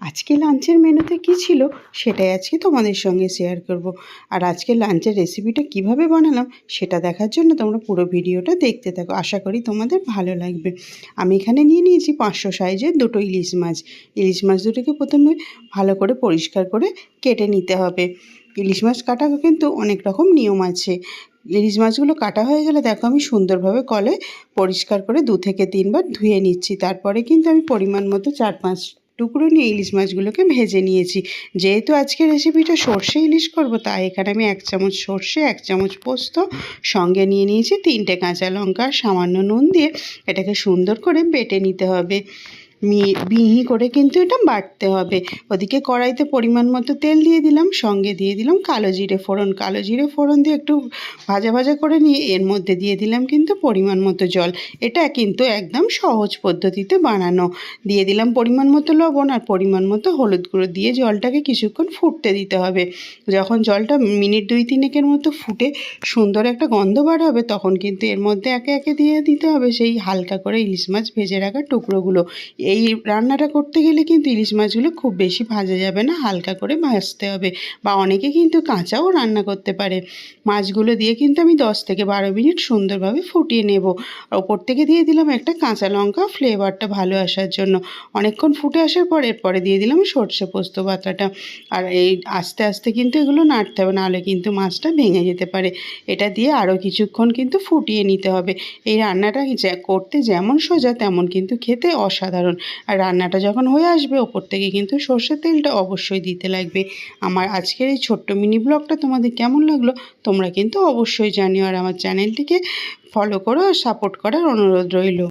আজকে লাঞ্চের মেনুতে কী ছিল সেটাই আজকে তোমাদের সঙ্গে শেয়ার করব। আর আজকে লাঞ্চের রেসিপিটা কিভাবে বানালাম সেটা দেখার জন্য তোমরা পুরো ভিডিওটা দেখতে থাকো। আশা করি তোমাদের ভালো লাগবে। আমি এখানে নিয়ে নিয়েছি 500 সাইজের দুটো ইলিশ মাছ। ইলিশ মাছ দুটোকে প্রথমে ভালো করে পরিষ্কার করে কেটে নিতে হবে। ইলিশ মাছ কাটা কিন্তু অনেক রকম নিয়ম আছে। ইলিশ মাছগুলো কাটা হয়ে গেলে দেখো আমি সুন্দরভাবে কলে পরিষ্কার করে 2 থেকে 3 বার ধুয়ে নিচ্ছি। তারপরে কিন্তু আমি পরিমাণ মতো 4-5 টুকরো নিয়ে ইলিশ মাছগুলোকে ভেজে নিয়েছি। যেহেতু আজকে রেসিপিটা সর্ষে ইলিশ করব, তাই এখানে আমি 1 চামচ সর্ষে, 1 চামচ পোস্ত, সঙ্গে নিয়ে নিয়েছি 3টে কাঁচা লঙ্কা, সামান্য নুন দিয়ে এটাকে সুন্দর করে বেটে নিতে হবে। মিহি করে কিন্তু এটা বাটতে হবে। ওদিকে কড়াইতে পরিমাণ মতো তেল দিয়ে দিলাম, সঙ্গে দিয়ে দিলাম কালো জিরে ফোড়ন। কালো জিরে ফোড়ন দিয়ে একটু ভাজা ভাজা করে নিয়ে এর মধ্যে দিয়ে দিলাম কিন্তু পরিমাণ মতো জল। এটা কিন্তু একদম সহজ পদ্ধতিতে বানানো। দিয়ে দিলাম পরিমাণ মতো লবণ আর পরিমাণ মতো হলুদ গুঁড়ো দিয়ে জলটাকে কিছুক্ষণ ফুটতে দিতে হবে। যখন জলটা মিনিট 2-3 মতো ফুটে সুন্দর একটা গন্ধ বার হবে, তখন কিন্তু এর মধ্যে একে একে দিয়ে দিতে হবে সেই হালকা করে ইলিশ মাছ ভেজে রাখা টুকরোগুলো। এই রান্নাটা করতে গেলে কিন্তু ইলিশ মাছগুলো খুব বেশি ভাজা যাবে না, হালকা করে ভাজতে হবে। বা অনেকে কিন্তু কাঁচাও রান্না করতে পারে। মাছগুলো দিয়ে কিন্তু আমি 10 থেকে 12 মিনিট সুন্দরভাবে ফুটিয়ে নেব। আর ওপর থেকে দিয়ে দিলাম একটা কাঁচা লঙ্কা, ফ্লেভারটা ভালো আসার জন্য। অনেকক্ষণ ফুটে আসার পর এরপরে দিয়ে দিলাম সর্ষে পোস্ত বাটাটা। আর এই আস্তে আস্তে কিন্তু এগুলো নাড়তে হবে, নাহলে কিন্তু মাছটা ভেঙে যেতে পারে। এটা দিয়ে আরও কিছুক্ষণ কিন্তু ফুটিয়ে নিতে হবে। এই রান্নাটা করতে যেমন সোজা তেমন কিন্তু খেতে অসাধারণ। আর রান্নাটা যখন হয়ে আসবে ওপর থেকে কিন্তু সর্ষের তেলটা অবশ্যই দিতে লাগবে। আমার আজকের এই ছোট্ট মিনি ব্লগটা তোমাদের কেমন লাগলো তোমরা কিন্তু অবশ্যই জানিও। আর আমার চ্যানেলটিকে ফলো করো আর সাপোর্ট করার অনুরোধ রইল।